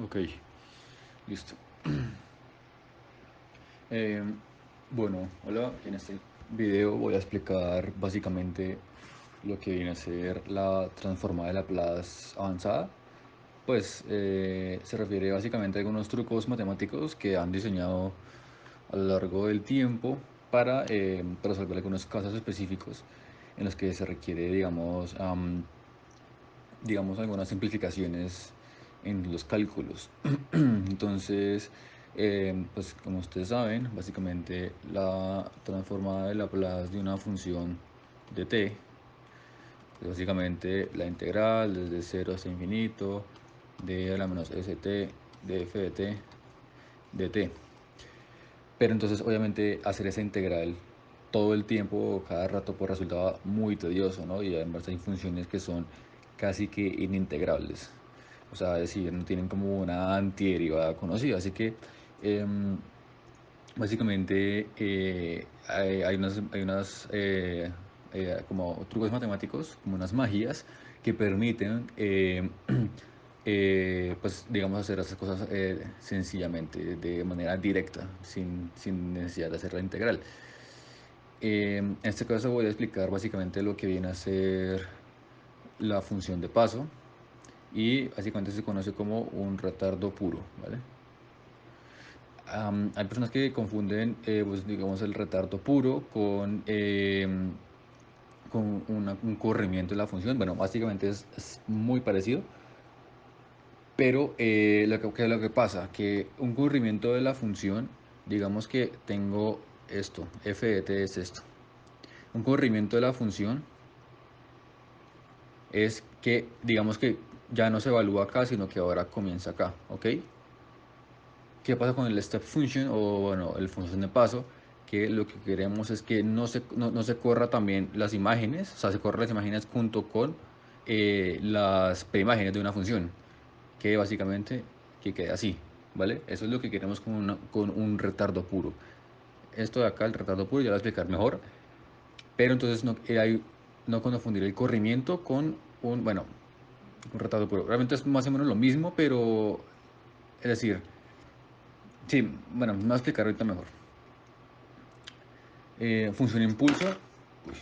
Ok, listo. Eh, bueno, hola, en este video voy a explicar básicamente lo que viene a ser la transformada de Laplace avanzada. Pues se refiere básicamente a algunos trucos matemáticos que han diseñado a lo largo del tiempo para resolver algunos casos específicos en los que se requiere, digamos, algunas simplificaciones en los cálculos. Entonces, pues como ustedes saben, básicamente la transformada de Laplace de una función de t es básicamente la integral desde 0 hasta infinito de a la menos st de f de t de t. Pero entonces obviamente hacer esa integral todo el tiempo, cada rato, pues resultaba muy tedioso, ¿no? Y además hay funciones que son casi que inintegrables. O sea, es decir, no tienen como una antiderivada conocida. Así que básicamente hay unas como trucos matemáticos, como unas magias que permiten pues digamos hacer esas cosas sencillamente, de manera directa, sin necesidad de hacer la integral. En este caso voy a explicar básicamente lo que viene a ser la función de paso y básicamente se conoce como un retardo puro, ¿vale? Hay personas que confunden, pues, digamos, el retardo puro con un corrimiento de la función. Bueno, básicamente es muy parecido, pero lo que pasa, que un corrimiento de la función, digamos que tengo esto, f de t es esto. Un corrimiento de la función es que, digamos que ya no se evalúa acá, sino que ahora comienza acá, ¿ok? ¿Qué pasa con el step function o bueno, el función de paso? Que lo que queremos es que no se corra también las imágenes, o sea, se corran las imágenes junto con las preimágenes de una función, que básicamente que quede así, ¿vale? Eso es lo que queremos con un retardo puro. Esto de acá, el retardo puro, ya lo voy a explicar mejor, pero entonces no confundir el corrimiento con bueno, un retardo puro. Realmente es más o menos lo mismo, pero es decir, sí, bueno, me voy a explicar ahorita mejor. Función impulso. Uy,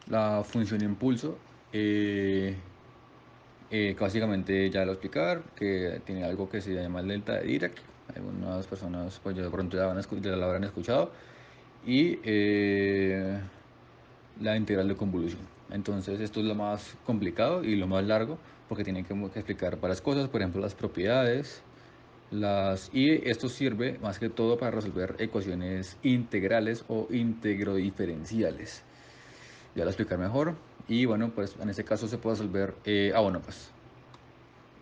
la función impulso, eh, básicamente ya lo explicar, que tiene algo que se llama el delta de Dirac. Algunas personas pues ya de pronto ya la habrán escuchado. Y la integral de convolución. Entonces esto es lo más complicado y lo más largo porque tiene que explicar varias cosas, por ejemplo las propiedades, y esto sirve más que todo para resolver ecuaciones integrales o integro-diferenciales. Ya lo explicar mejor. Y bueno, pues en este caso se puede resolver. Bueno, pues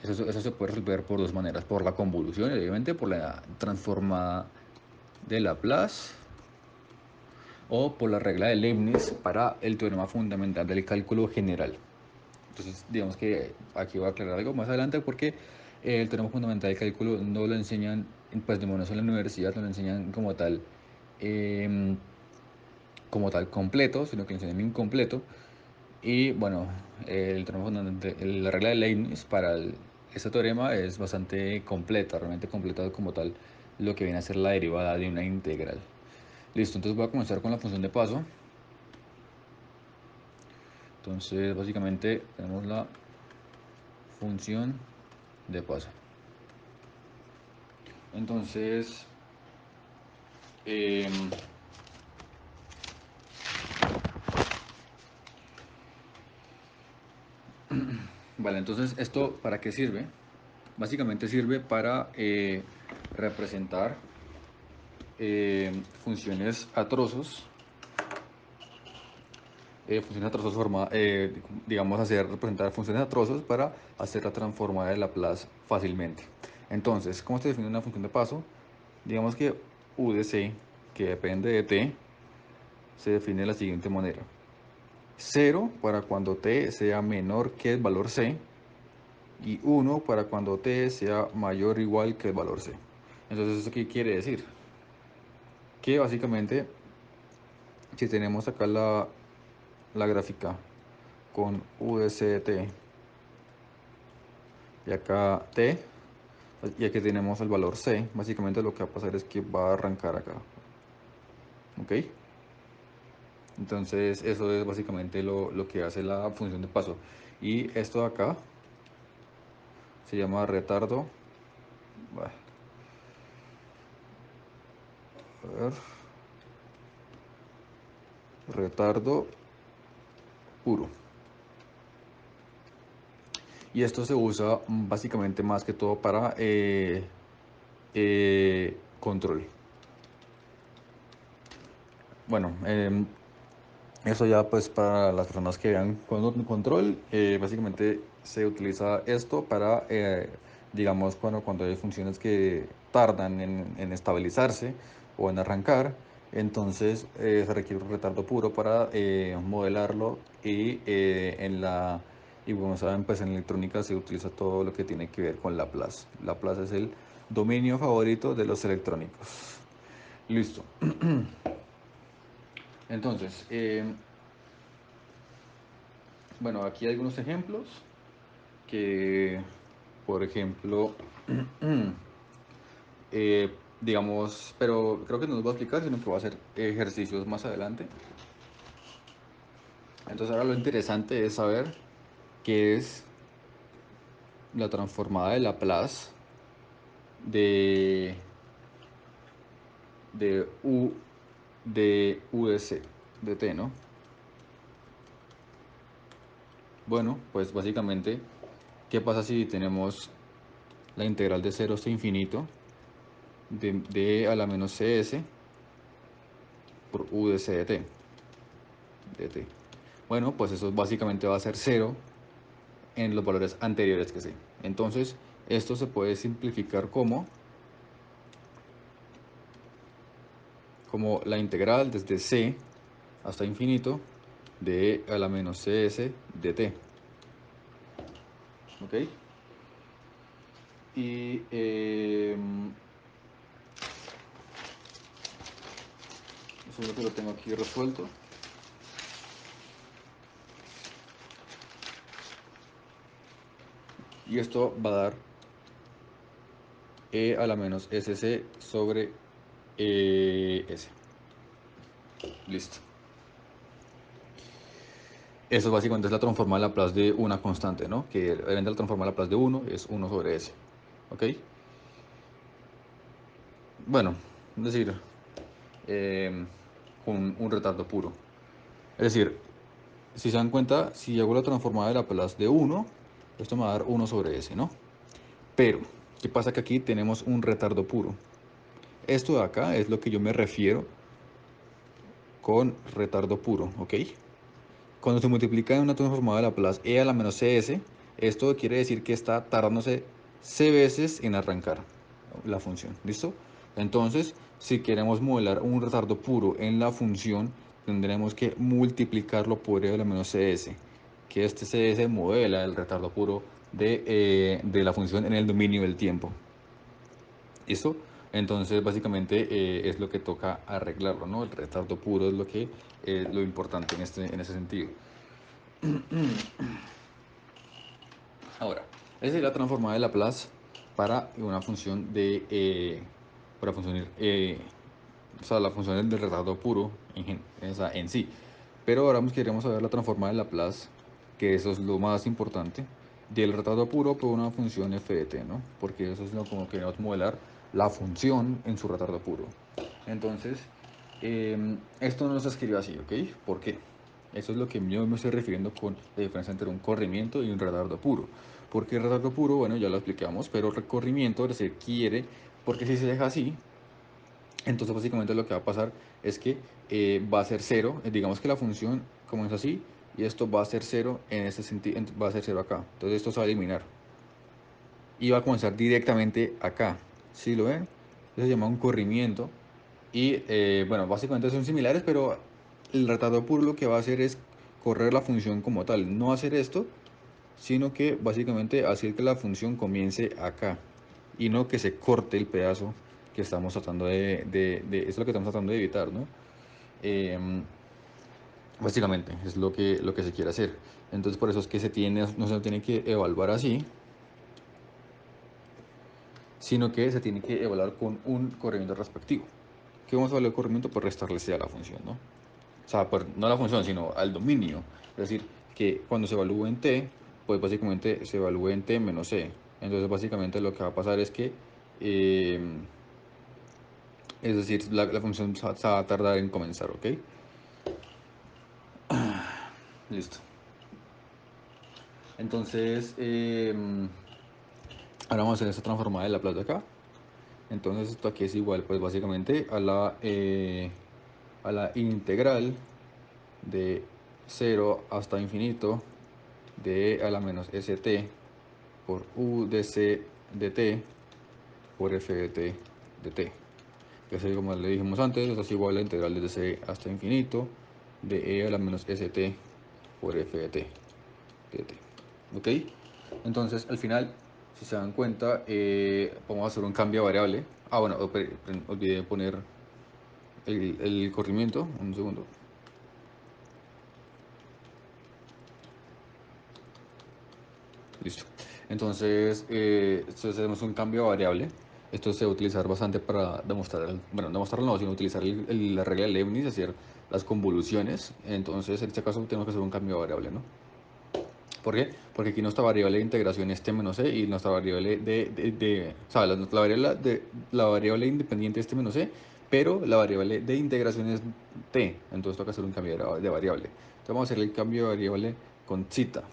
eso se puede resolver por dos maneras: por la convolución, obviamente, por la transformada de Laplace, o por la regla de Leibniz para el teorema fundamental del cálculo general. Entonces, digamos que aquí voy a aclarar algo más adelante porque el teorema fundamental del cálculo no lo enseñan, pues de menos en la universidad, no lo enseñan eh, como tal completo, sino que lo enseñan incompleto. Y bueno, el teorema fundamental, la regla de Leibniz para este teorema es bastante completa, realmente completado como tal, lo que viene a ser la derivada de una integral. Listo, entonces voy a comenzar con la función de paso. Entonces, básicamente tenemos la función de paso. Entonces, eh, vale, entonces esto ¿para qué sirve? Básicamente sirve para representar funciones a trozos. Funciones a trozos digamos, representar funciones a trozos para hacer la transformada de Laplace fácilmente. Entonces, ¿cómo se define una función de paso? Digamos que u de c, que depende de t, se define de la siguiente manera: 0 para cuando t sea menor que el valor c, y 1 para cuando t sea mayor o igual que el valor c. Entonces, ¿eso qué quiere decir? Que básicamente, si tenemos acá la gráfica con u de c de t y acá t, Y aquí tenemos el valor c. Básicamente lo que va a pasar es que va a arrancar acá. ¿Ok? Entonces eso es básicamente lo que hace la función de paso. Y esto de acá se llama retardo. A ver, retardo puro. Y esto se usa básicamente más que todo para control. Bueno, eso ya pues para las personas que vean con control, básicamente se utiliza esto para, digamos, cuando hay funciones que tardan en estabilizarse o en arrancar, entonces se requiere un retardo puro para modelarlo y y como saben, pues en electrónica se utiliza todo lo que tiene que ver con Laplace. Laplace es el dominio favorito de los electrónicos. Listo. Entonces, bueno, aquí hay algunos ejemplos que, por ejemplo, digamos, pero creo que no los voy a explicar, sino que voy a hacer ejercicios más adelante. Entonces ahora lo interesante es saber qué es la transformada de Laplace de, de U de C, de T, ¿no? Bueno, pues básicamente, ¿qué pasa si tenemos la integral de 0 hasta infinito de a la menos cs por U de C de T? Bueno, pues eso básicamente va a ser 0 en los valores anteriores que C. Entonces, esto se puede simplificar como la integral desde C hasta infinito de a la menos cs de T. ¿Ok? Y eso es lo que lo tengo aquí resuelto. Y esto va a dar e a la menos sc sobre s. Listo. Eso básicamente es la transformada de Laplace de una constante, ¿no? Que obviamente la transformada de Laplace de 1 es 1 sobre s. ¿Ok? Bueno, es decir, con un retardo puro. Es decir, si se dan cuenta, si hago la transformada de Laplace de 1, esto me va a dar 1 sobre s, ¿no? Pero, ¿qué pasa? Que aquí tenemos un retardo puro. Esto de acá es lo que yo me refiero con retardo puro, ¿ok? Cuando se multiplica en una transformada de Laplace e a la menos cs, esto quiere decir que está tardándose c veces en arrancar la función, ¿listo? Entonces, si queremos modelar un retardo puro en la función, tendremos que multiplicarlo por e a la menos cs, que este cs modela el retardo puro de la función en el dominio del tiempo. ¿Listo? Entonces, básicamente es lo que toca arreglarlo, ¿no? El retardo puro es lo importante en ese sentido. Ahora, esa es la transformada de Laplace para una función para funcionar, o sea, la función del retardo puro en sí. Pero ahora queremos saber la transformada de Laplace, que eso es lo más importante, del retardo puro por una función f de t, ¿no? Porque eso es lo como queremos modelar la función en su retardo puro. Entonces, esto no se escribe así, ¿ok? ¿Por qué? Eso es lo que yo me estoy refiriendo con la diferencia entre un corrimiento y un retardo puro. Porque el retardo puro, bueno, ya lo explicamos, pero el recorrimiento se quiere, porque si se deja así, entonces básicamente lo que va a pasar es que va a ser cero. Digamos que la función como es así, y esto va a ser cero en este sentido, va a ser cero acá. Entonces esto se va a eliminar. Y va a comenzar directamente acá. ¿Sí lo ven? Eso se llama un corrimiento. Y bueno, básicamente son similares, pero el retardo puro lo que va a hacer es correr la función como tal. No hacer esto, sino que básicamente hacer que la función comience acá. Y no que se corte el pedazo que estamos tratando es lo que estamos tratando de evitar, ¿no? Básicamente es lo que se quiere hacer. Entonces por eso es que no se tiene que evaluar así, sino que se tiene que evaluar con un corrimiento respectivo. ¿Qué vamos a evaluar el corrimiento? Por restarle c a la función, ¿no? O sea, no a la función, sino al dominio. Es decir, que cuando se evalúe en t, pues básicamente se evalúe en t menos c. Entonces básicamente lo que va a pasar es que, es decir, la función se va a tardar en comenzar, ¿ok? Listo. Entonces, ahora vamos a hacer esta transformada de Laplace de acá. Entonces esto aquí es igual, pues básicamente a la integral de 0 hasta infinito de e a la menos st por u de c de t por f de t de t. Que así como le dijimos antes, esto es igual a la integral desde c hasta infinito de e a la menos st por f de t de t. ¿Ok? Entonces al final, si se dan cuenta, vamos a hacer un cambio de variable. Ah, bueno, olvidé poner el corrimiento. Un segundo. Listo. Entonces, hacemos un cambio de variable. Esto se va a utilizar bastante para demostrar, bueno, demostrarlo no, sino utilizar la regla de Leibniz, hacer las convoluciones. Entonces, en este caso tenemos que hacer un cambio de variable, ¿no? ¿Por qué? Porque aquí nuestra variable de integración es t menos c y nuestra variable o sea, la variable independiente es t menos c, pero la variable de integración es t. Entonces toca hacer un cambio de variable. Entonces vamos a hacer el cambio de variable con zeta.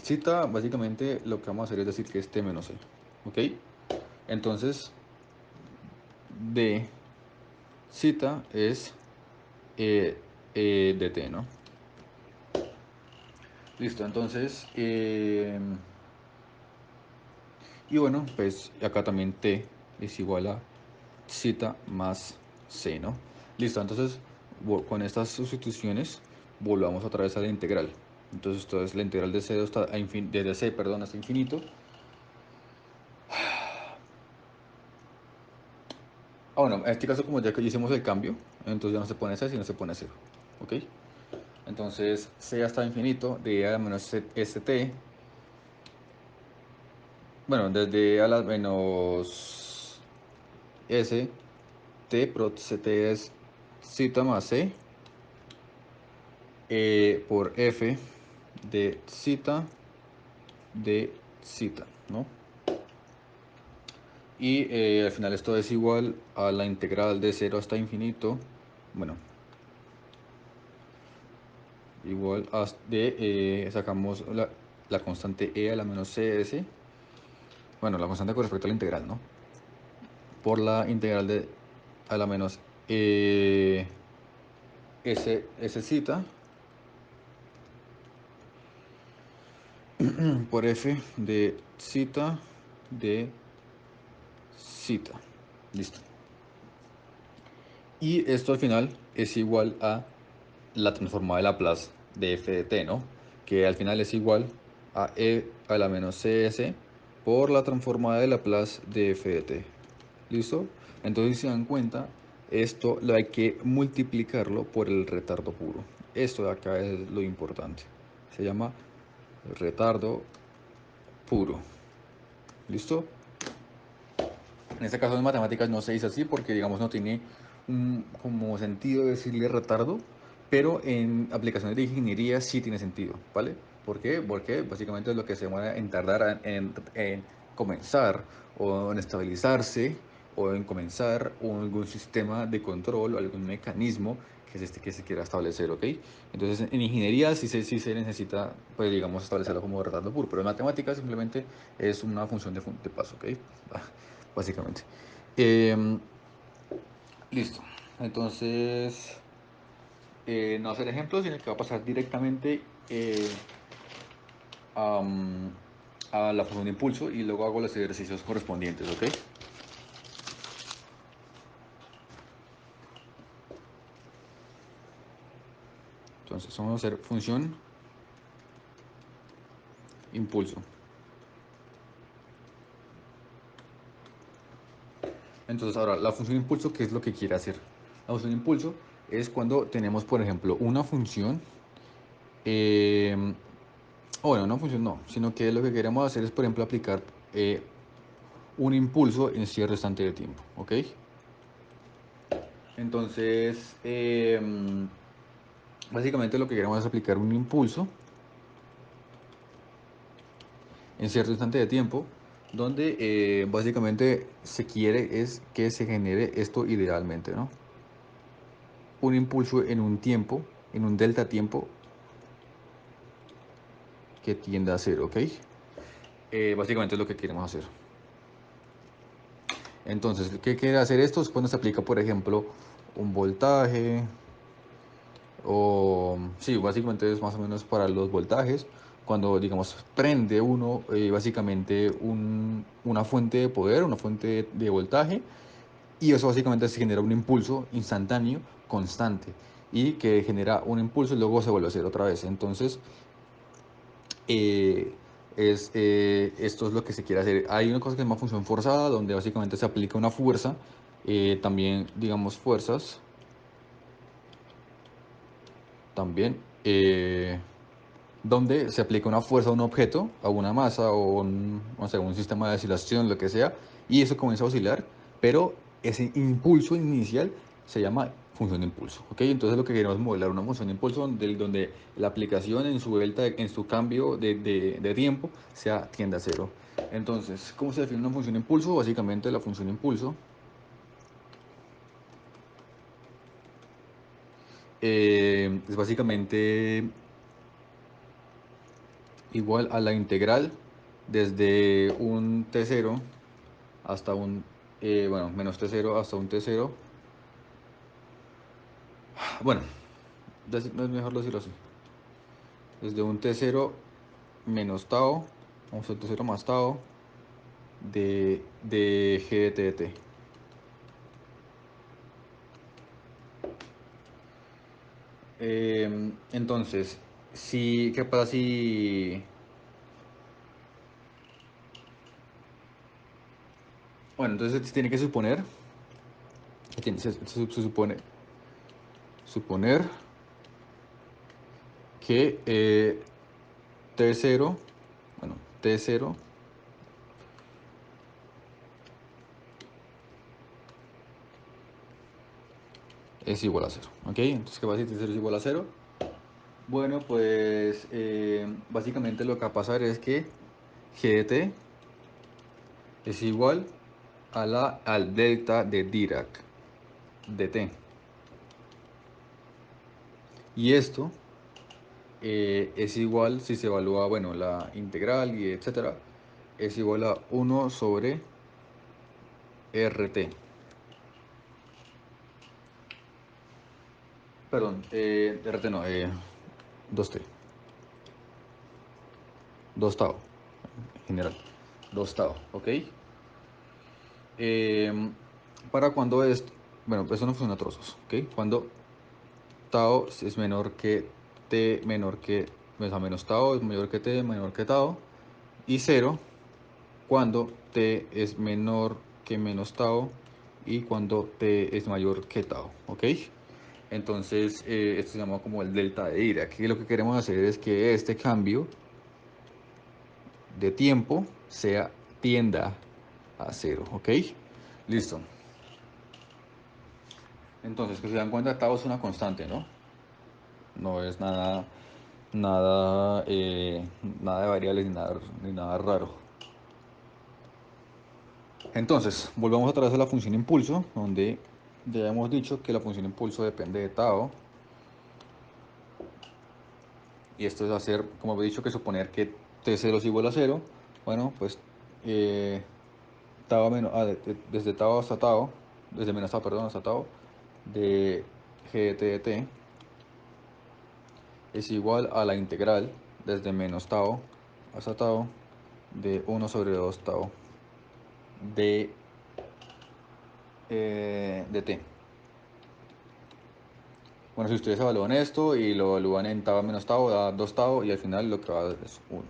Zeta, básicamente, lo que vamos a hacer es decir que es t menos c. ¿Ok? Entonces, de zeta es dt, ¿no? Listo, entonces, y bueno, pues acá también t es igual a zeta más c, ¿no? Listo, entonces con estas sustituciones volvamos otra vez a la integral. Entonces esto es la integral de c hasta desde c, perdón, hasta infinito. Ah, bueno, en este caso como ya que hicimos el cambio, entonces ya no se pone c, sino se pone 0. ¿Ok? Entonces c hasta infinito de a menos st, bueno, desde a la menos s, t, pero ct es zeta más c por f de zeta de zeta, ¿no? Y al final esto es igual a la integral de 0 hasta infinito, bueno, igual a sacamos la constante e a la menos cs, bueno, la constante con respecto a la integral, ¿no? Por la integral de a la menos s zeta por f de zeta de zeta. Listo. Y esto al final es igual a la transformada de Laplace de f de t, ¿no? Que al final es igual a e a la menos cs por la transformada de Laplace de f de t. ¿Listo? Entonces, si se dan cuenta, esto lo hay que multiplicarlo por el retardo puro. Esto de acá es lo importante. Se llama retardo puro. ¿Listo? En este caso en matemáticas no se dice así porque digamos no tiene como sentido decirle retardo, pero en aplicaciones de ingeniería sí tiene sentido, ¿vale? ¿Por qué? Porque básicamente es lo que se demora en tardar en comenzar o en estabilizarse o en comenzar algún sistema de control o algún mecanismo que se quiera establecer, ¿ok? Entonces en ingeniería sí se necesita, pues digamos, establecerlo como retardo puro, pero en matemáticas simplemente es una función de paso, ¿ok? Básicamente. Em, Listo. Entonces, no hacer ejemplos, sino que va a pasar directamente a, a la función de impulso y luego hago los ejercicios correspondientes, ¿ok? Entonces, vamos a hacer función impulso. Entonces, ahora, la función impulso, ¿qué es lo que quiere hacer? La función impulso es cuando tenemos, por ejemplo, una función, o bueno, una función no, sino que lo que queremos hacer es, por ejemplo, aplicar un impulso en cierto instante de tiempo, ¿ok? Entonces, básicamente lo que queremos es aplicar un impulso en cierto instante de tiempo, donde básicamente se quiere es que se genere esto idealmente, ¿no? Un impulso en un tiempo, en un delta tiempo que tienda a cero, ¿ok? Básicamente es lo que queremos hacer. Entonces, ¿qué quiere hacer esto? Es cuando se aplica, por ejemplo, un voltaje, o sí, básicamente es más o menos para los voltajes, cuando digamos prende uno básicamente una fuente de poder, una fuente de voltaje, y eso básicamente se genera un impulso instantáneo, constante, y que genera un impulso y luego se vuelve a hacer otra vez. Entonces, eh, esto es lo que se quiere hacer. Hay una cosa que se llama función forzada, donde básicamente se aplica una fuerza, también digamos fuerzas, también, donde se aplica una fuerza a un objeto, a una masa o o sea, un sistema de oscilación, lo que sea, y eso comienza a oscilar, pero ese impulso inicial se llama función de impulso, ¿ok? Entonces lo que queremos es modelar una función de impulso donde la aplicación en su delta, en su cambio de tiempo, tiende a cero. Entonces, ¿cómo se define una función de impulso? Básicamente la función de impulso es básicamente igual a la integral desde un t0 hasta un, bueno, menos t0 hasta un t0. Bueno, no es mejor decirlo así. Desde un t0 menos tau, vamos a t0 más tau de g de t. Entonces, si, ¿qué pasa si... Bueno, entonces se tiene que suponer, se supone, suponer que t0, bueno, t0 es igual a cero, ¿ok? Entonces, ¿qué pasa si t0 es igual a cero? Bueno, pues básicamente lo que va a pasar es que g de t es igual al delta de Dirac de t. Y esto es igual, si se evalúa, bueno, la integral y etcétera, es igual a 1 sobre rt. Perdón, rt no, 2t, 2 tau, en general, 2 tau, ¿ok? Eh, para cuando esto, bueno, eso no funciona a trozos, ¿ok? Cuando tau es menor que t menor que, o sea, menos tau es mayor que t menor que tau, y cero cuando t es menor que menos tau y cuando t es mayor que tau, ¿ok? Entonces, esto se llama como el delta de Dirac. Aquí lo que queremos hacer es que este cambio de tiempo tienda a cero, ¿ok? Listo. Entonces, que se dan cuenta, tau es una constante, ¿no? No es nada, nada de variables ni nada raro. Entonces, volvamos otra vez a la función impulso, donde ya hemos dicho que la función impulso depende de tau. Y esto es hacer, como he dicho, que suponer que t0 es igual a cero. Bueno, pues tau menos, desde tau hasta tau, desde menos tau, perdón, hasta tau, de g de t es igual a la integral desde menos tau hasta tau de 1 sobre 2 tau de, de t. Bueno, si ustedes evalúan esto y lo evalúan en tau menos tau, da 2 tau y al final lo que va a dar es 1.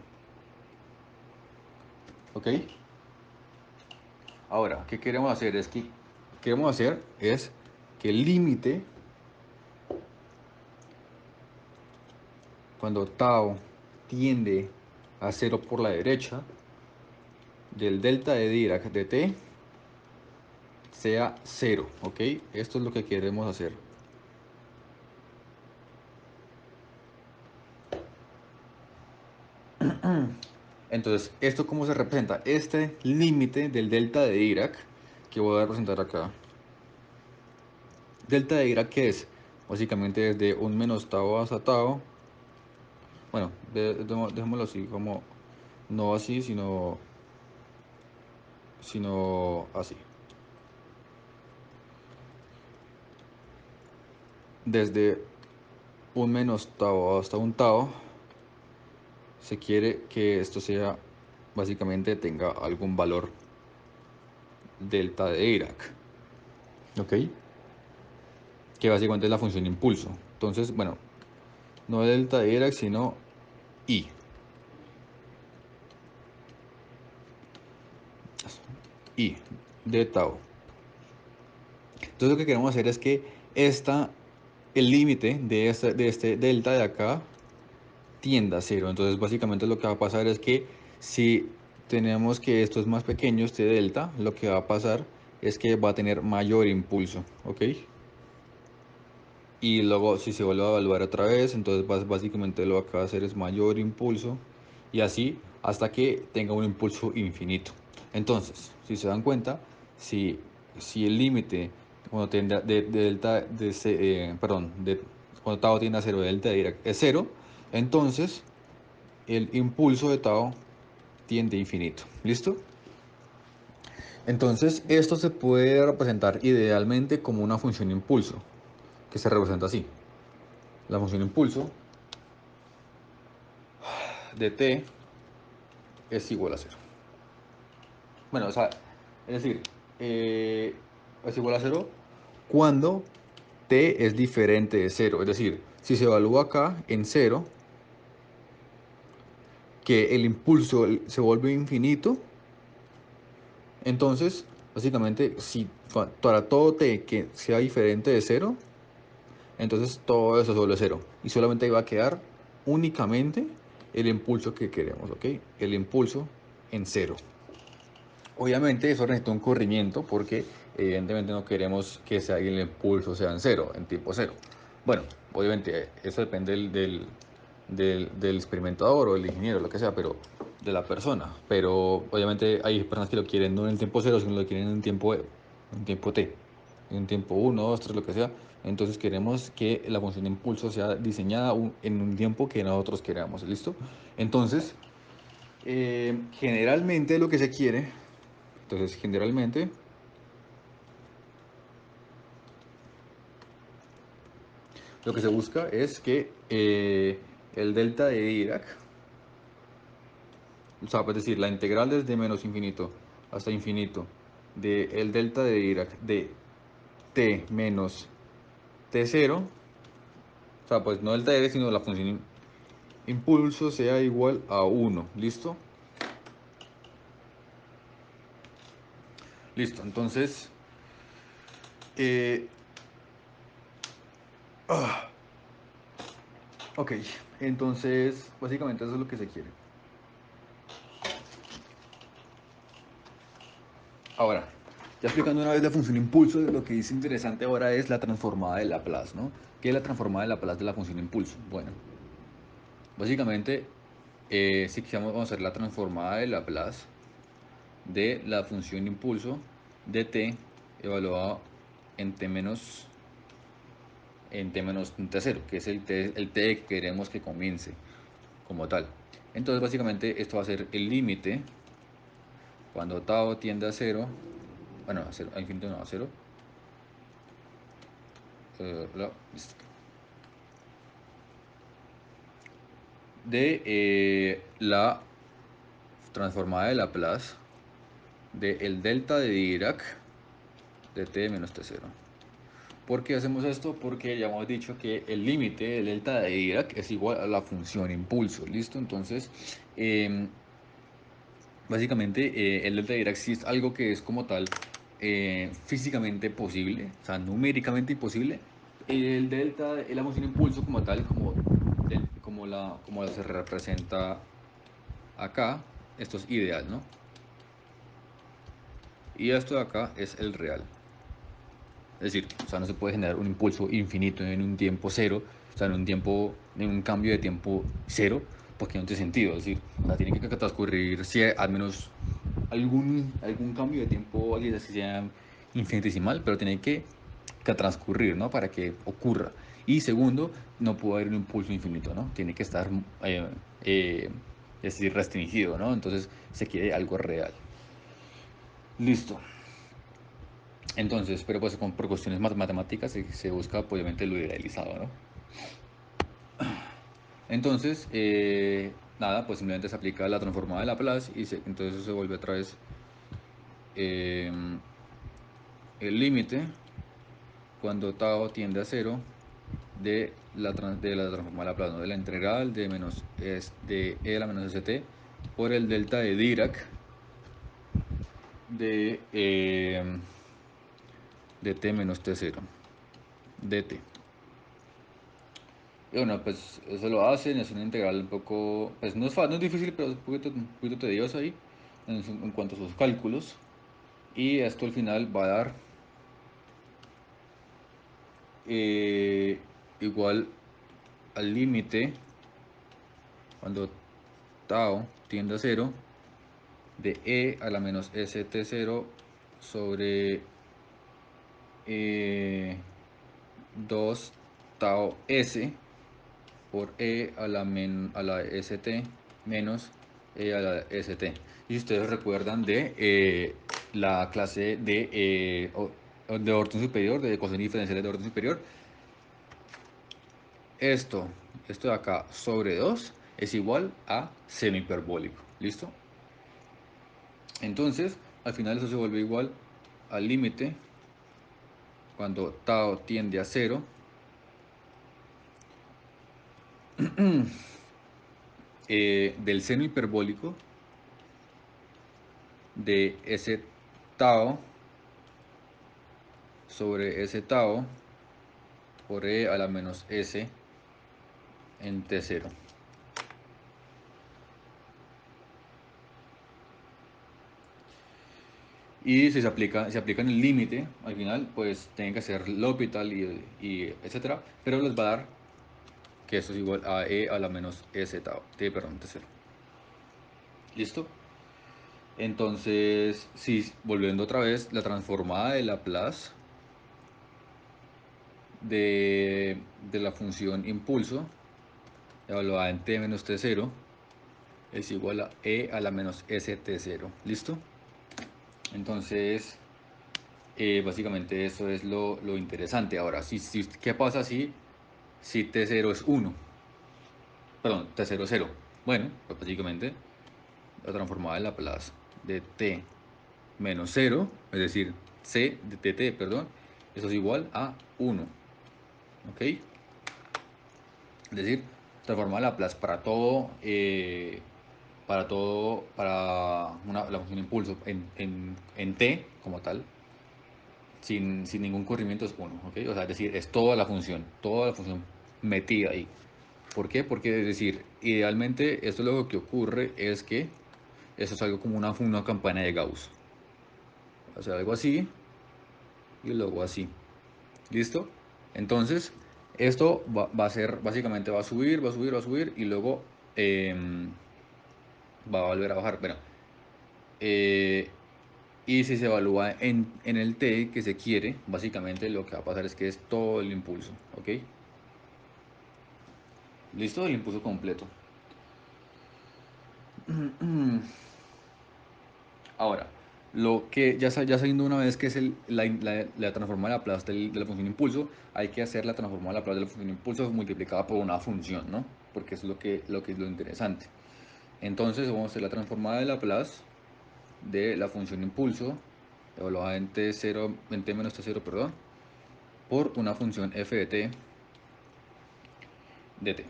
¿Ok? Ahora, ¿qué queremos hacer? Que el límite, cuando tau tiende a cero por la derecha, del delta de Dirac de t sea 0, ¿ok? Esto es lo que queremos hacer. Entonces, ¿esto cómo se representa? Este límite del delta de Dirac, que voy a representar acá. Delta de Dirac, ¿qué es? Básicamente desde un menos tau hasta tau. Bueno, dejémoslo así, como no así, sino así. Desde un menos tau hasta un tau, se quiere que esto sea, básicamente tenga algún valor delta de Dirac, ¿ok? Que básicamente es la función impulso. Entonces, bueno, no delta de Dirac, sino I. I de tau. Entonces lo que queremos hacer es que el límite de este delta de acá tienda a cero. Entonces básicamente lo que va a pasar es que si tenemos que esto es más pequeño, este delta, lo que va a pasar es que va a tener mayor impulso, ¿ok? Y luego si se vuelve a evaluar otra vez, entonces básicamente lo que va a hacer es mayor impulso y así hasta que tenga un impulso infinito. Entonces, si se dan cuenta, si el límite cuando tiende de delta perdón, cuando tau tiende a cero, delta de Dirac es cero, entonces el impulso de tau tiende a infinito. ¿Listo? Entonces, esto se puede representar idealmente como una función impulso, que se representa así. La función impulso de t es igual a cero. Bueno, o sea, es decir, es igual a cero cuando t es diferente de cero. Es decir, si se evalúa acá en cero, que el impulso se vuelve infinito, entonces, básicamente, si para todo t que sea diferente de cero, entonces todo eso se vuelve cero. Y solamente va a quedar únicamente el impulso que queremos, ¿ok? El impulso en cero. Obviamente eso necesita un corrimiento porque evidentemente no queremos que el impulso sea en cero, en tiempo cero. Bueno, obviamente eso depende del experimentador o del ingeniero, lo que sea, pero de la persona. Pero obviamente hay personas que lo quieren no en el tiempo cero, sino lo quieren en tiempo t, en tiempo 1, 2, 3, lo que sea. Entonces queremos que la función de impulso sea diseñada en un tiempo que nosotros queramos, ¿listo? Entonces, generalmente lo que se quiere, entonces generalmente lo que se busca es que el delta de Dirac, o sea, es decir, la integral desde menos infinito hasta infinito de el delta de Dirac de t menos t0, o sea, pues no delta de Dirac, sino la función impulso sea igual a 1, ¿listo? Listo, entonces, eh, ok, entonces, básicamente eso es lo que se quiere. Ahora, ya explicando una vez la función impulso, lo que es interesante ahora es la transformada de Laplace, ¿no? ¿Qué es la transformada de Laplace de la función impulso? Bueno, básicamente, si quisiéramos vamos a hacer la transformada de Laplace de la función impulso de t evaluado en t menos t0, que es el t que queremos que comience como tal. Entonces, básicamente, esto va a ser el límite cuando tau tiende a 0, bueno, a 0, a infinito no, a 0, listo. De la transformada de Laplace de el delta de Dirac de t menos t0. ¿Por qué hacemos esto? Porque ya hemos dicho que el límite del delta de Dirac es igual a la función impulso, ¿listo? Entonces, básicamente el delta de Dirac sí es algo que es como tal físicamente posible, o sea, numéricamente imposible. El delta, la función impulso como tal, como se representa acá, esto es ideal, ¿no? Y esto de acá es el real. Es decir, o sea, no se puede generar un impulso infinito en un tiempo cero, o sea, en un cambio de tiempo cero, porque no tiene sentido. Es decir, o sea, tiene que transcurrir si al menos algún cambio de tiempo, así sea infinitesimal, pero tiene que transcurrir, ¿no? Para que ocurra. Y segundo, no puede haber un impulso infinito, ¿no? Tiene que estar, eh, es decir, restringido, ¿no? Entonces se quiere algo real. Listo. Entonces, pero pues por cuestiones matemáticas se busca pues, obviamente lo idealizado, ¿no? Entonces, nada, pues simplemente se aplica la transformada de Laplace y entonces se vuelve otra vez eh, el límite cuando tau tiende a cero de la transformada de Laplace, ¿no? De la integral de de e a la menos st por el delta de Dirac de t menos t0 dt. Y bueno, pues eso lo hacen, es una integral un poco, pues no es difícil, pero es un poquito tedioso ahí en cuanto a sus cálculos. Y esto al final va a dar eh, igual al límite cuando tau tiende a cero de e a la menos st0 sobre 2 tau s por a la st menos e a la st. Y ustedes recuerdan de la clase de orden superior, de ecuaciones diferenciales de orden superior, esto, esto de acá sobre 2 es igual a seno hiperbólico. ¿Listo? Entonces, al final eso se vuelve igual al límite cuando tau tiende a cero del seno hiperbólico de ese tau sobre ese tau por e a la menos s en t0. Y si se aplica en el límite, al final, pues tienen que hacer L'Hopital y etcétera, pero les va a dar que eso es igual a e a la menos s tau, perdón, t0. ¿Listo? Entonces, si volviendo otra vez, la transformada de Laplace de la función impulso, evaluada en t menos t0, es igual a e a la menos st0. ¿Listo? Entonces, básicamente eso es lo interesante. Ahora, ¿qué pasa si t0 es 1? Perdón, t0 es 0. Bueno, pues básicamente la transformada de Laplace de t menos 0, es decir, c de t, perdón, eso es igual a 1. ¿Ok? Es decir, transformar Laplace para la función impulso en t como tal, sin ningún corrimiento es 1, ¿ok? O sea, es decir, es toda la función metida ahí. ¿Por qué? Porque, es decir, idealmente esto lo que ocurre es que esto es algo como una campana de Gauss. O sea, algo así y luego así. ¿Listo? Entonces, esto va a ser, básicamente va a subir, va a subir, va a subir y luego va a volver a bajar. Bueno, eh, y si se evalúa en el t que se quiere, básicamente lo que va a pasar es que es todo el impulso, ¿ok? ¿Listo? El impulso completo. Ahora, ya sabiendo una vez que es la transformada de Laplace de la función impulso, hay que hacer la transformada de Laplace de la función impulso multiplicada por una función, ¿no? Porque es lo que es lo interesante. Entonces vamos a hacer la transformada de Laplace de la función impulso, evaluada en t menos t0, perdón, por una función f de t dt.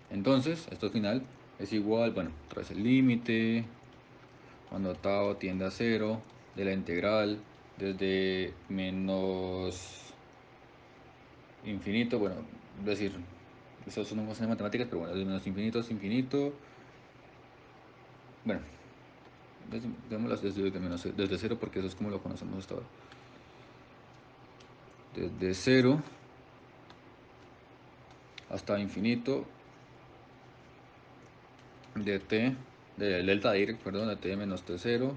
Entonces, esto al final es igual, bueno, tras el límite, cuando tau tiende a cero, de la integral desde menos infinito, bueno, es decir, eso son cosas de matemáticas, pero bueno, desde menos infinito es infinito, bueno, Démoslas desde cero porque eso es como lo conocemos hasta ahora. Desde cero hasta infinito de t, del delta direct, perdón, de t menos t0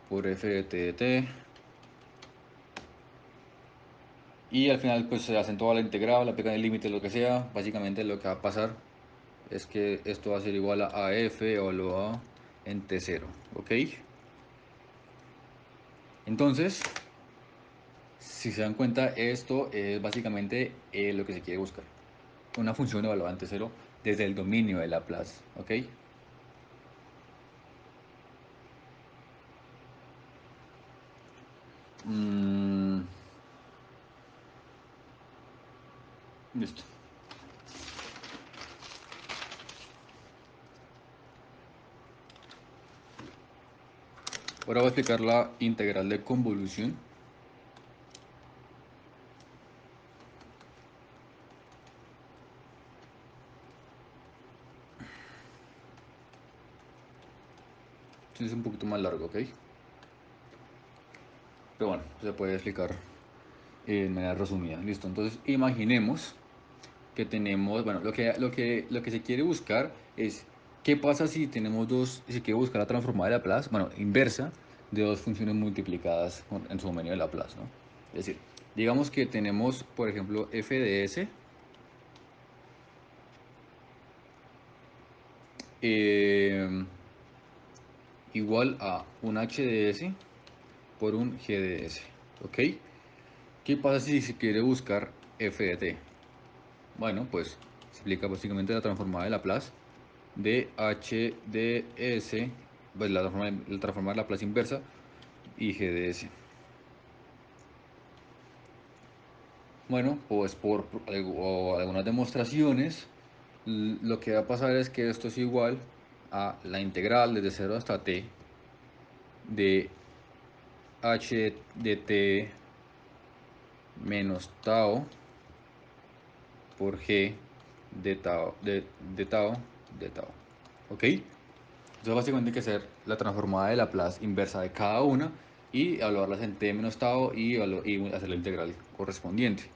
por f de t de t. Y al final pues se hacen toda la integral, aplican el límite, lo que sea. Básicamente lo que va a pasar es que esto va a ser igual a f o lo a en t0, ¿ok? Entonces, si se dan cuenta, esto es básicamente lo que se quiere buscar. Una función evaluada en t0 desde el dominio de Laplace, ¿ok? Mm, listo. Ahora voy a explicar la integral de convolución. Es un poquito más largo, ¿ok? Pero bueno, se puede explicar de manera resumida. Listo, entonces imaginemos que tenemos, bueno, lo que se quiere buscar es qué pasa si tenemos si se quiere buscar la transformada de Laplace, bueno, inversa de dos funciones multiplicadas en su dominio de Laplace, ¿no? Es decir, digamos que tenemos, por ejemplo, f de s eh, igual a un h de s por un g de s, ¿ok? ¿Qué pasa si se quiere buscar f de t? Bueno, pues se explica básicamente la transformada de Laplace de h de s, pues la transformada de Laplace inversa y g de s. Bueno, pues por algunas demostraciones, lo que va a pasar es que esto es igual a la integral desde 0 hasta t de h de t menos tau por g de tau. ¿Ok? Entonces básicamente hay que hacer la transformada de Laplace inversa de cada una y evaluarlas en t menos tau y hacer la integral correspondiente.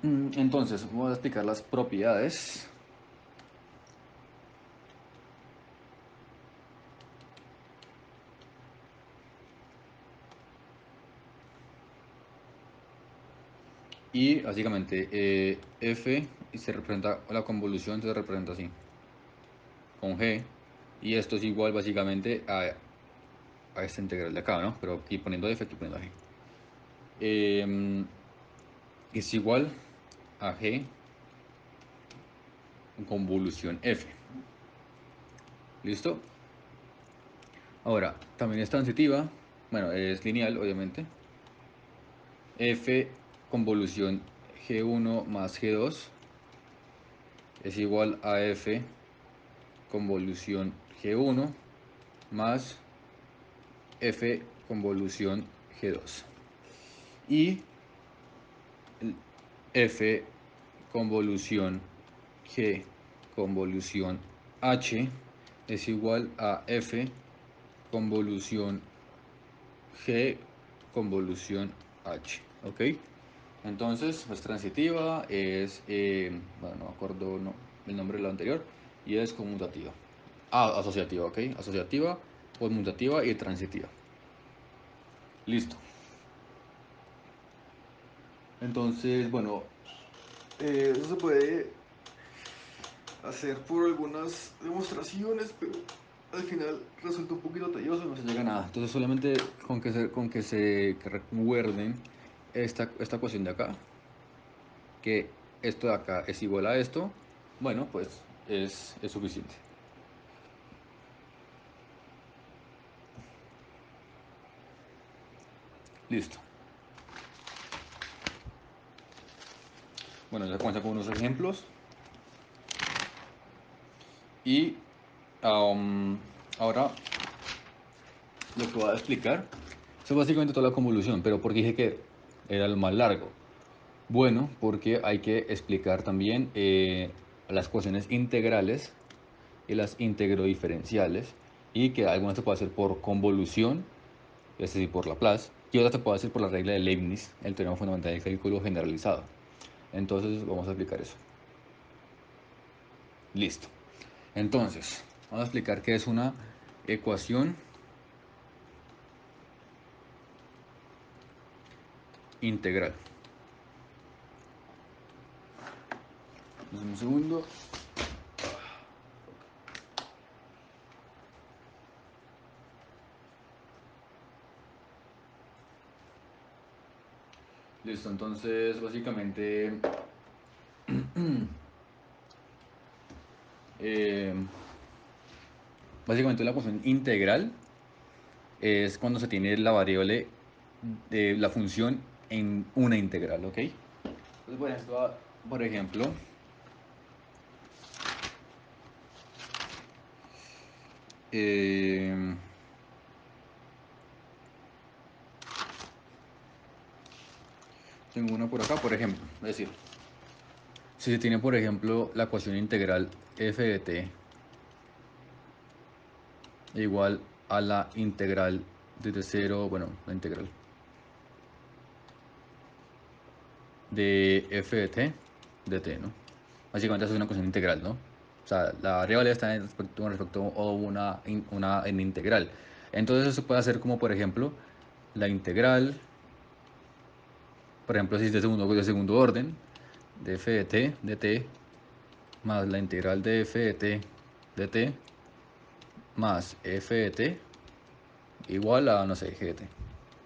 Entonces, vamos a explicar las propiedades. Y básicamente f y se representa, la convolución se representa así, con g. Y esto es igual básicamente a esta integral de acá, ¿no? Pero aquí poniendo f, aquí poniendo g. Es igual a g en convolución f. ¿Listo? Ahora, también es transitiva, bueno, es lineal, obviamente. F convolución G1 más G2 es igual a F convolución G1 más F convolución G2. Y F convolución G convolución H es igual a F convolución G convolución H. ¿Ok? Entonces es transitiva, bueno, no me acuerdo el nombre de la anterior, y es conmutativa. Asociativa, ¿ok? Asociativa, conmutativa y transitiva. Listo. Entonces, bueno, eso se puede hacer por algunas demostraciones, pero al final resulta un poquito tedioso y no se llega a nada. Entonces solamente con que recuerden esta ecuación de acá, que esto de acá es igual a esto, bueno, pues es suficiente. Listo. Bueno, ya comienza con unos ejemplos. Y ahora lo que voy a explicar es básicamente toda la convolución, pero porque dije que era lo más largo. Bueno, porque hay que explicar también las ecuaciones integrales y las integro-diferenciales, y que algunas se puede hacer por convolución, es decir, por Laplace, y otras se puede hacer por la regla de Leibniz, el teorema fundamental del cálculo generalizado. Entonces vamos a aplicar eso. Listo. Entonces, vamos a explicar qué es una ecuación integral. Un segundo. Listo, entonces básicamente eh, básicamente la ecuación integral es cuando se tiene la variable de la función en una integral, ¿ok? Entonces, por ejemplo, eh, tengo una por acá, por ejemplo, es decir, si se tiene, por ejemplo, la ecuación integral f de t igual a la integral desde cero, bueno, la integral de f de t, ¿no? Básicamente eso es una ecuación integral, ¿no? O sea, la variable está con respecto a una en integral. Entonces eso se puede hacer como, por ejemplo, la integral, por ejemplo, si es de segundo orden, de f de t, más la integral de f de t, más f de t, igual a, no sé, g de t.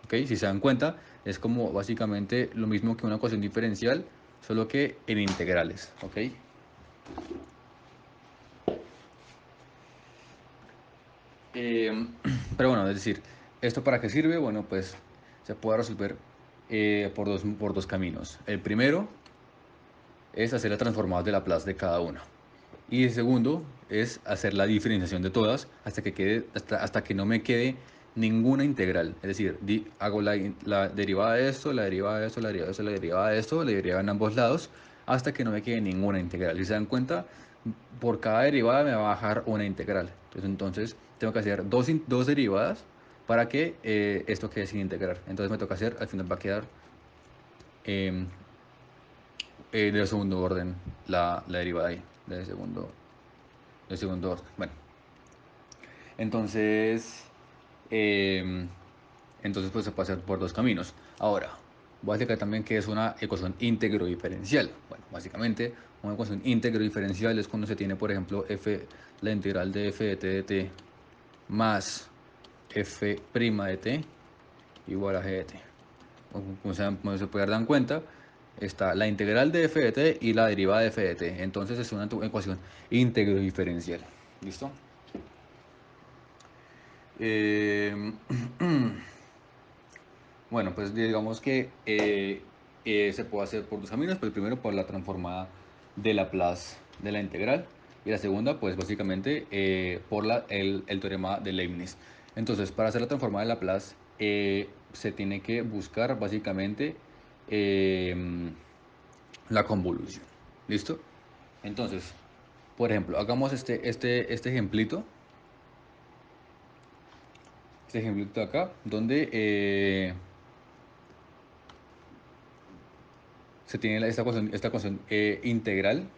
¿Ok? Si se dan cuenta, es como básicamente lo mismo que una ecuación diferencial, solo que en integrales. ¿Ok? Eh, pero bueno, es decir, ¿esto para qué sirve? Bueno, pues se puede resolver por dos caminos. El primero es hacer la transformada de Laplace de cada una. Y el segundo es hacer la diferenciación de todas hasta que no me quede ninguna integral. Es decir, hago la derivada de esto, la derivada de esto, la derivada de esto, la derivada de esto, la derivada en ambos lados, hasta que no me quede ninguna integral. Si se dan cuenta, por cada derivada me va a bajar una integral. Entonces tengo que hacer dos derivadas para que esto quede sin integrar. Entonces me toca hacer, al final va a quedar em, de segundo orden la derivada ahí, de segundo orden. Bueno, entonces, em, entonces pues se puede hacer por dos caminos. Ahora, voy a explicar también qué es una ecuación íntegro diferencial. Bueno, básicamente una ecuación íntegro diferencial es cuando se tiene, por ejemplo, la integral de f de t de t más f' de t igual a g de t. Como se puede dar cuenta, está la integral de f de t y la derivada de f de t. Entonces es una ecuación íntegro diferencial. ¿Listo? Eh, bueno, pues digamos que se puede hacer por dos caminos. Pues el primero por la transformada de Laplace de la integral. Y la segunda, pues básicamente por el teorema de Leibniz. Entonces, para hacer la transformada de Laplace, se tiene que buscar básicamente eh, la convolución. ¿Listo? Entonces, por ejemplo, hagamos este ejemplito. Este ejemplito de acá, donde se tiene esta ecuación integral.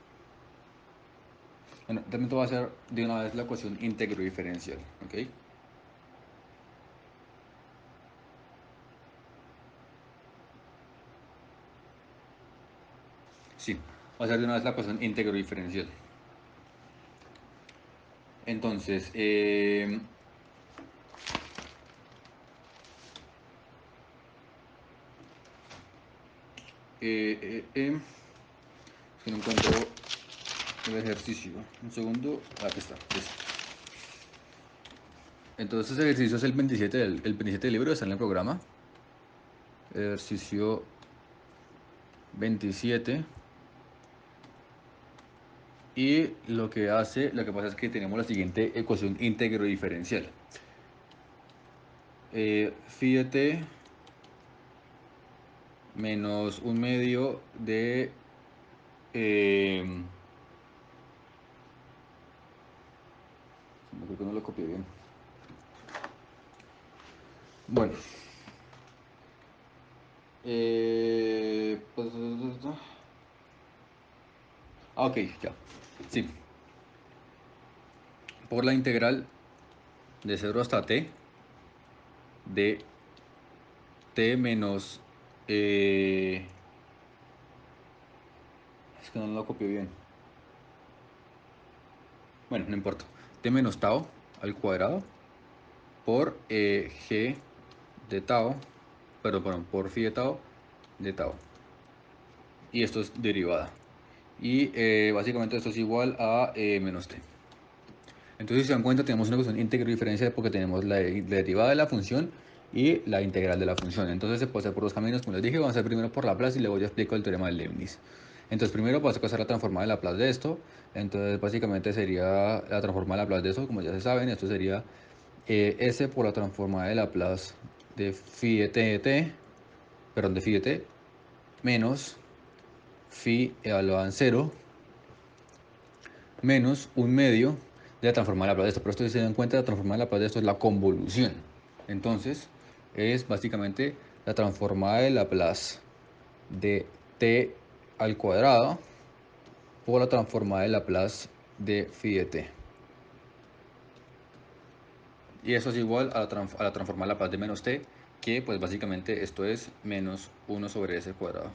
Bueno, también te voy a hacer de una vez la ecuación íntegro diferencial, ¿ok? Sí, voy a hacer de una vez la ecuación íntegro diferencial. Entonces, es que no encuentro el ejercicio. Un segundo, aquí está, listo. Entonces, el ejercicio es el 27 del libro, está en el programa. Ejercicio 27. Y lo que pasa es que tenemos la siguiente ecuación íntegro diferencial. Phi de t menos un medio de eh, creo que no lo copié bien. Bueno. Pues, ok, ya. Sí. Por la integral de 0 hasta t de t menos... es que no lo copié bien. Bueno, no importa. T menos tau al cuadrado por g de tau, perdón, por phi de tau. Y esto es derivada. Y básicamente esto es igual a menos t. Entonces, si se dan cuenta, tenemos una ecuación íntegro diferencial porque tenemos la derivada de la función y la integral de la función. Entonces, se puede hacer por dos caminos, como les dije. Vamos a hacer primero por Laplace y luego ya explico el teorema de Leibniz. Entonces, primero vamos a hacer la transformada de Laplace de esto. Entonces, básicamente sería la transformada de Laplace de esto, como ya se saben. Esto sería S por la transformada de Laplace de phi de t, perdón, de phi de t, menos phi evaluada en 0 menos un medio de la transformada de Laplace de esto. Pero esto, si se dan cuenta, la transformada de Laplace de esto es la convolución. Entonces, es básicamente la transformada de Laplace de t al cuadrado por la transformada de Laplace de phi de t. Y eso es igual a la transformada de Laplace de menos t, que pues básicamente esto es menos 1 sobre s cuadrado.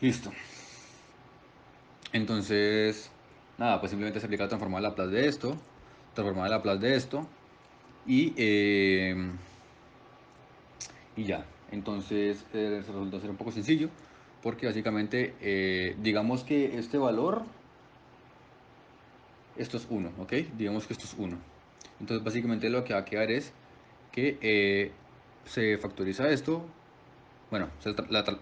Listo. Entonces, nada, pues simplemente se aplica la transformada de Laplace de esto, transformada de Laplace de esto, y, y ya. Entonces resulta ser un poco sencillo, porque básicamente digamos que este valor, esto es 1, ¿ok? Digamos que esto es 1. Entonces básicamente lo que va a quedar es que se factoriza esto. Bueno,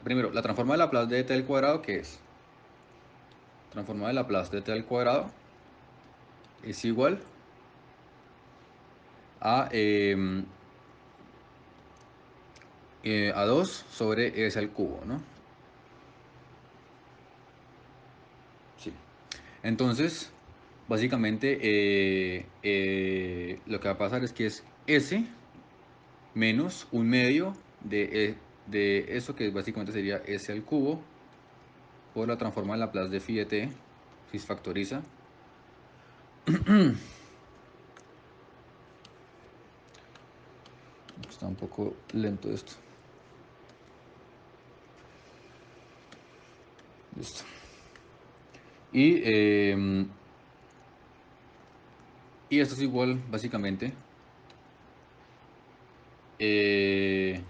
primero, la transformada de Laplace de t al cuadrado, ¿qué es? Transformada de Laplace de t al cuadrado es igual a, a 2 sobre s al cubo, ¿no? Sí. Entonces, básicamente lo que va a pasar es que es s menos un medio de eso que básicamente sería s al cubo por la transformada de Laplace de phi de t, si se factoriza. Está un poco lento esto. Listo. Y esto es igual básicamente eh,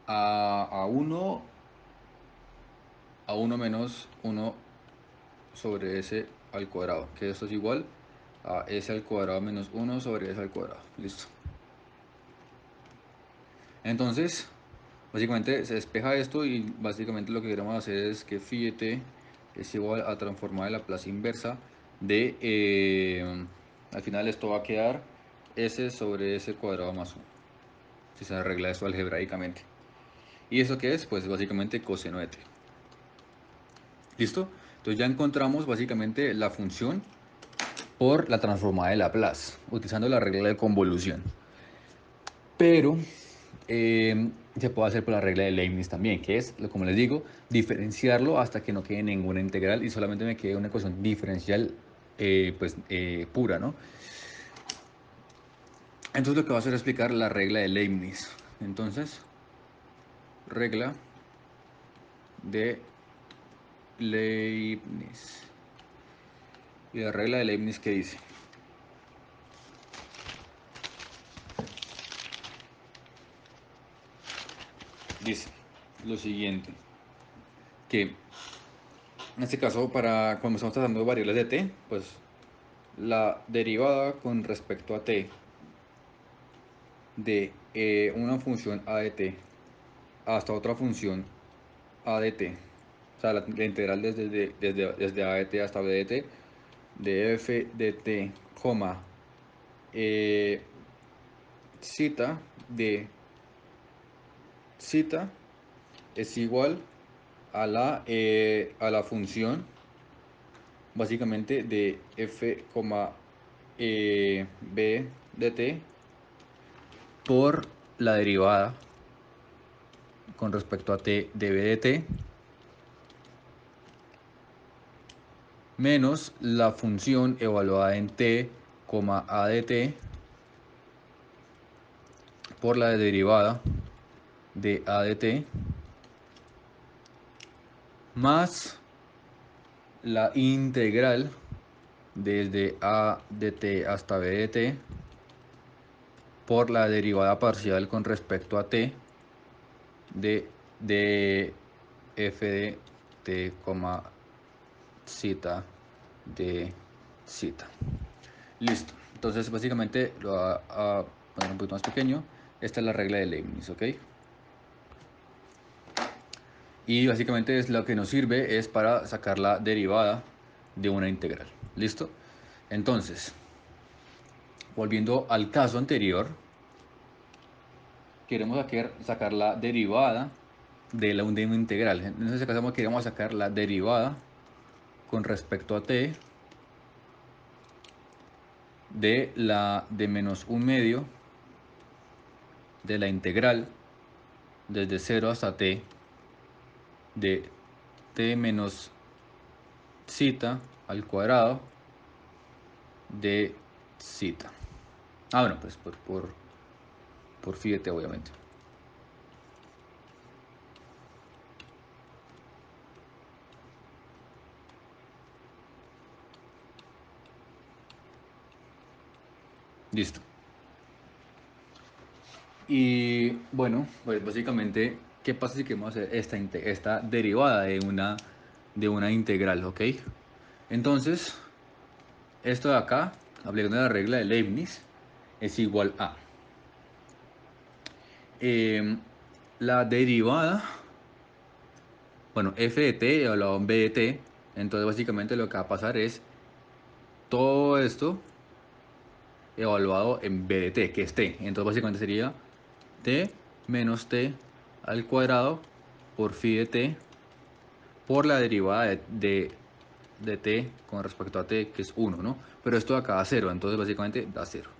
a 1 menos 1 sobre s al cuadrado, que esto es igual a s al cuadrado menos 1 sobre s al cuadrado. Listo. Entonces, básicamente se despeja esto y básicamente lo que queremos hacer es que phi de t es igual a transformar de la Laplace inversa de, al final esto va a quedar s sobre s cuadrado más 1, si se arregla eso algebraicamente. ¿Y eso qué es? Pues básicamente coseno de t. ¿Listo? Entonces ya encontramos básicamente la función por la transformada de Laplace, utilizando la regla de convolución. Pero se puede hacer por la regla de Leibniz también, que es, como les digo, diferenciarlo hasta que no quede ninguna integral y solamente me quede una ecuación diferencial pura, ¿no? Entonces lo que va a hacer es explicar la regla de Leibniz. Entonces, regla de Leibniz. Y la regla de Leibniz, ¿qué dice? Dice lo siguiente, que en este caso, para cuando estamos tratando de variables de t, pues la derivada con respecto a t de una función a de t hasta otra función a de t, o sea, la integral desde a de t hasta b de t, de f de t, eh, zeta de zeta es igual a la función básicamente de f, b de t por la derivada con respecto a t de b de t menos la función evaluada en t, a de t por la derivada de a de t más la integral desde a de t hasta b de t por la derivada parcial con respecto a t de f de t, zeta de zeta. Listo. Entonces básicamente lo voy a poner un poquito más pequeño. Esta es la regla de Leibniz, ¿ok? Y básicamente es lo que nos sirve es para sacar la derivada de una integral. ¿Listo? Entonces, volviendo al caso anterior, queremos sacar la derivada de una integral. En ese caso queremos sacar la derivada con respecto a t de menos un medio de la integral desde 0 hasta t de t menos zeta al cuadrado de zeta. Ah, bueno, pues por phi de t, obviamente. Listo. Y bueno, pues básicamente, ¿qué pasa si queremos hacer esta derivada de una integral, ok? Entonces, esto de acá, aplicando la regla de Leibniz, es igual a la derivada, bueno, f de t evaluado en b de t. Entonces básicamente lo que va a pasar es todo esto evaluado en b de t, que es t. Entonces básicamente sería t menos t al cuadrado por phi de t por la derivada de t con respecto a t, que es 1, ¿no? Pero esto de acá da 0, entonces básicamente da 0.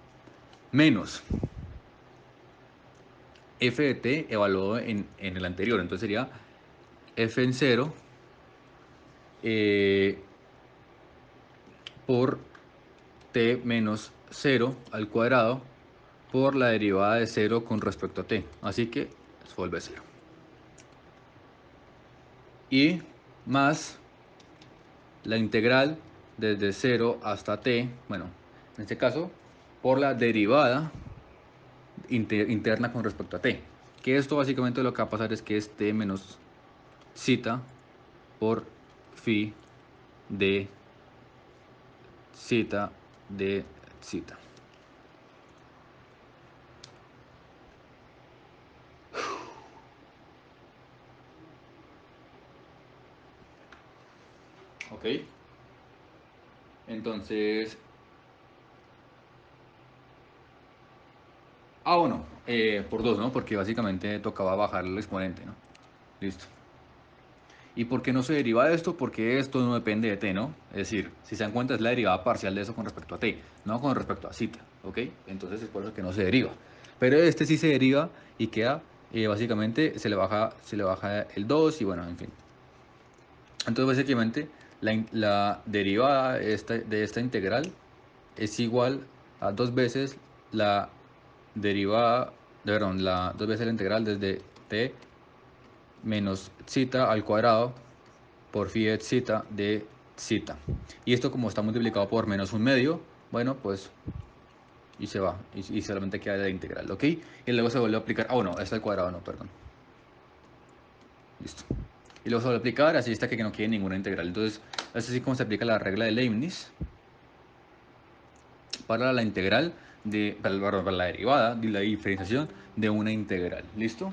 Menos f de t evaluado en el anterior, entonces sería f en 0 por t menos 0 al cuadrado por la derivada de 0 con respecto a t. Así que se vuelve 0. Y más la integral desde 0 hasta t, bueno, en este caso, por la derivada interna con respecto a t. Que esto básicamente lo que va a pasar es que es t menos zeta por phi de zeta de zeta. Ok, entonces, bueno, por 2, ¿no? Porque básicamente tocaba bajar el exponente, ¿no? Listo. ¿Y por qué no se deriva de esto? Porque esto no depende de t, ¿no? Es decir, si se dan cuenta es la derivada parcial de eso con respecto a t, no con respecto a zeta, ¿ok? Entonces es por eso que no se deriva. Pero este sí se deriva y queda, básicamente se le baja el 2 y bueno, en fin. Entonces básicamente la derivada de esta integral es igual a dos veces la derivada, perdón, dos veces la integral desde t menos zeta al cuadrado por phi de zeta de zeta. Y esto como está multiplicado por menos un medio, bueno, pues y se va, y solamente queda la integral, ¿ok? Y luego se vuelve a aplicar, bueno, está al cuadrado, no, perdón. Listo. Y luego se vuelve a aplicar, así hasta que no quede ninguna integral. Entonces, así es como se aplica la regla de Leibniz para la integral para la derivada de la diferenciación de una integral. ¿Listo?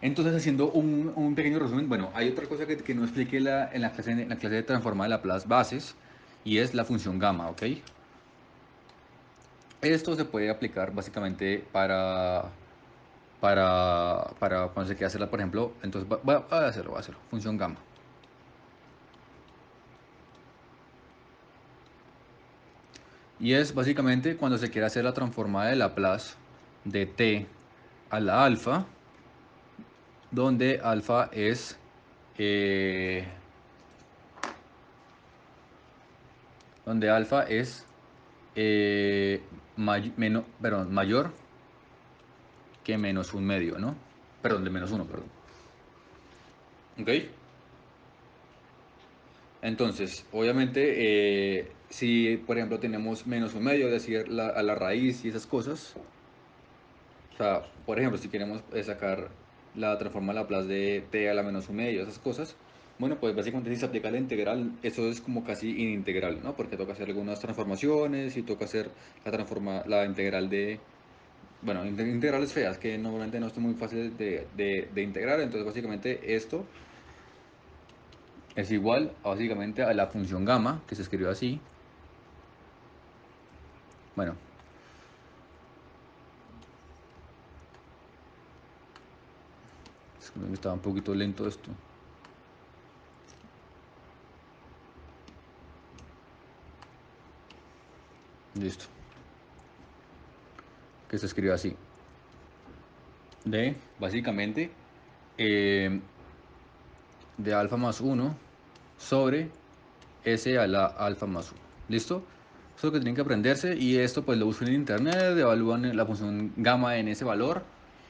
Entonces, haciendo un pequeño resumen, bueno, hay otra cosa que no expliqué en la clase de transformar de Laplace bases, y es la función gamma, ¿ok? Esto se puede aplicar básicamente para cuando se quiera hacerla, por ejemplo, entonces voy a hacerlo, función gamma. Y es básicamente cuando se quiere hacer la transformada de Laplace de t a la alfa, donde alfa es eh, donde alfa es mayor que menos un medio, ¿no? Perdón, de menos uno, perdón. ¿Ok? Entonces, obviamente, si por ejemplo tenemos menos un medio, es decir, a la raíz y esas cosas, o sea, por ejemplo, si queremos sacar la transforma Laplace de t a la menos un medio, esas cosas, bueno, pues básicamente si se aplica la integral, eso es como casi inintegral, ¿no? Porque toca hacer algunas transformaciones y toca hacer la integral de, bueno, integrales feas que normalmente no son muy fáciles de integrar, entonces básicamente esto es igual básicamente a la función gamma, que se escribió así. Bueno, estaba un poquito lento esto. Listo. Que se escribe así. De, básicamente, eh, de alfa más 1 sobre s a la alfa más 1. ¿Listo? Eso es lo que tienen que aprenderse y esto pues lo usan en internet, evalúan la función gamma en ese valor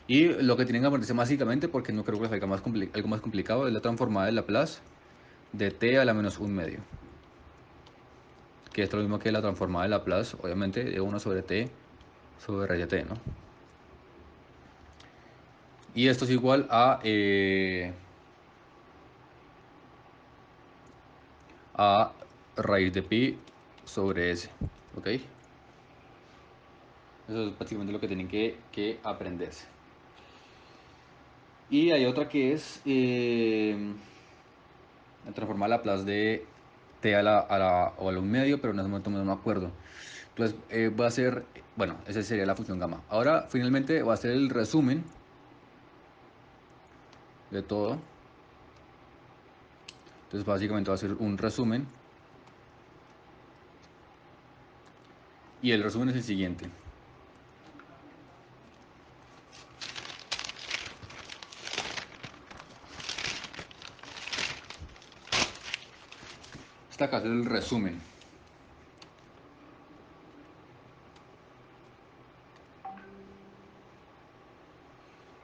y lo que tienen que aprenderse básicamente, porque no creo que sea algo más complicado, es la transformada de Laplace de t a la menos un medio. Que es lo mismo que la transformada de Laplace, obviamente, de 1 sobre t sobre raíz de t, ¿no? Y esto es igual a raíz de pi sobre s, ¿ok? Eso es prácticamente lo que tienen que aprenderse. Y hay otra que es transformar Laplace de t o a la un medio, pero en ese momento no me acuerdo. Entonces va a ser, bueno, esa sería la función gamma. Ahora finalmente va a ser el resumen de todo. Entonces básicamente va a ser un resumen. Y el resumen es el siguiente. Esta acá es el resumen.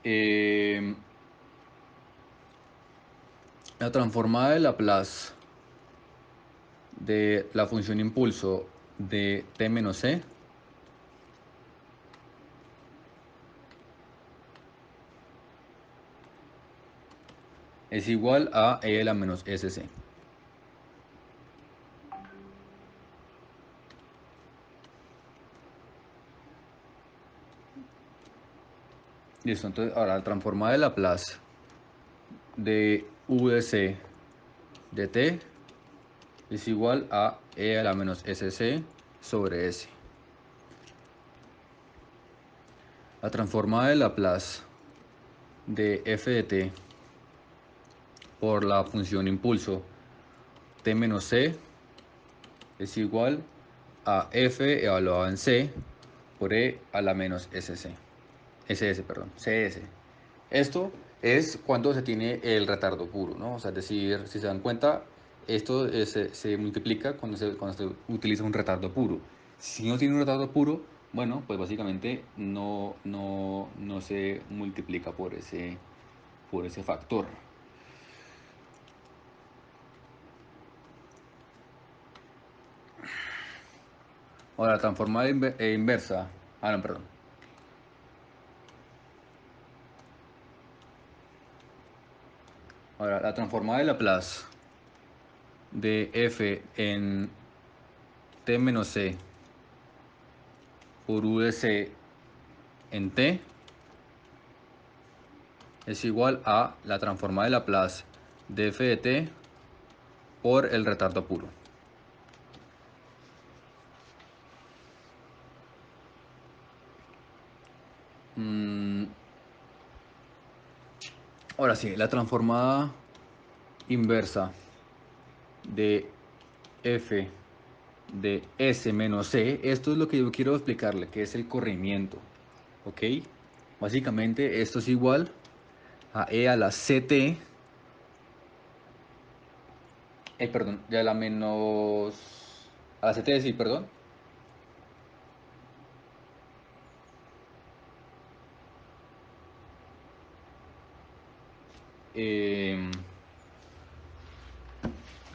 Eh, la transformada de Laplace de la función impulso de t menos c es igual a e a la menos sc. Listo, entonces ahora la transformada de Laplace de v de c de t es igual a e a la menos sc sobre s. La transformada de Laplace de f de t por la función impulso t menos c es igual a f evaluado en c por e a la menos sc. ss, perdón, cs. Esto es cuando se tiene el retardo puro, ¿no? O sea, es decir, si se dan cuenta, esto se multiplica cuando se utiliza un retardo puro. Si no tiene un retardo puro, bueno, pues básicamente no se multiplica por ese factor. Ahora, la transformada inversa. Ah, no, perdón. Ahora, la transformada de Laplace de f en t menos c por u de c en t es igual a la transformada de Laplace de f de t por el retardo puro. Mm, ahora sí, la transformada inversa de f de S menos C. Esto es lo que yo quiero explicarle, que es el corrimiento. ¿Ok? Básicamente esto es igual a E a la CT. Perdón, ya la menos... A la CT, sí, perdón. Un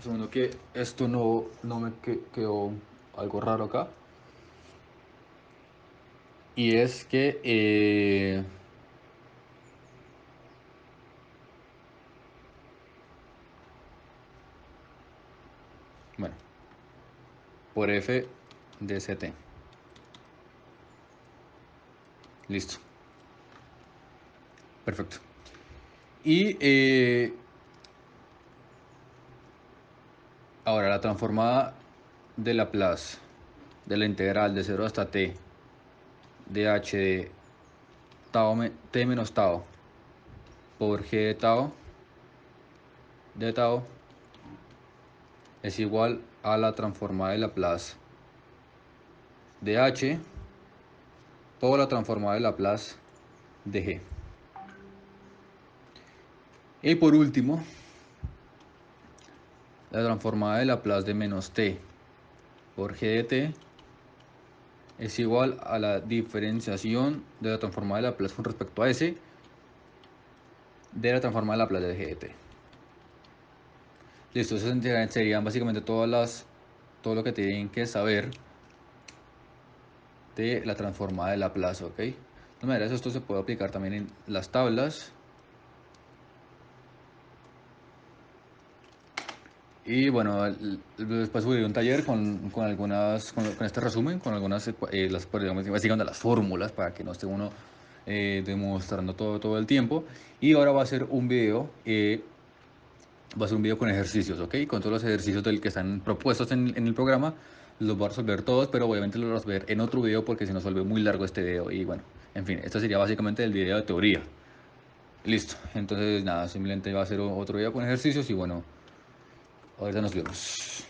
segundo que esto no me quedó algo raro acá. Y es que... bueno, por F de CT. Listo. Perfecto. Y ahora la transformada de Laplace de la integral de 0 hasta t de h de t menos tau por g de tau es igual a la transformada de Laplace de h por la transformada de Laplace de g. Y por último, la transformada de Laplace de menos t por g de t es igual a la diferenciación de la transformada de Laplace con respecto a s de la transformada de Laplace de g de t. Listo, eso serían básicamente todo lo que tienen que saber de la transformada de Laplace, ¿ok? De todas maneras, esto se puede aplicar también en las tablas. Y bueno, después subiré un taller con algunas, con este resumen, con algunas, digamos, básicamente las fórmulas para que no esté uno demostrando todo el tiempo. Y ahora va a ser un video, con ejercicios, ¿ok? Con todos los ejercicios del que están propuestos en el programa. Los voy a resolver todos, pero obviamente los voy a resolver en otro video porque si no se vuelve muy largo este video. Y bueno, en fin, esto sería básicamente el video de teoría. Listo, entonces nada, simplemente va a ser otro video con ejercicios y bueno, ahorita nos vemos.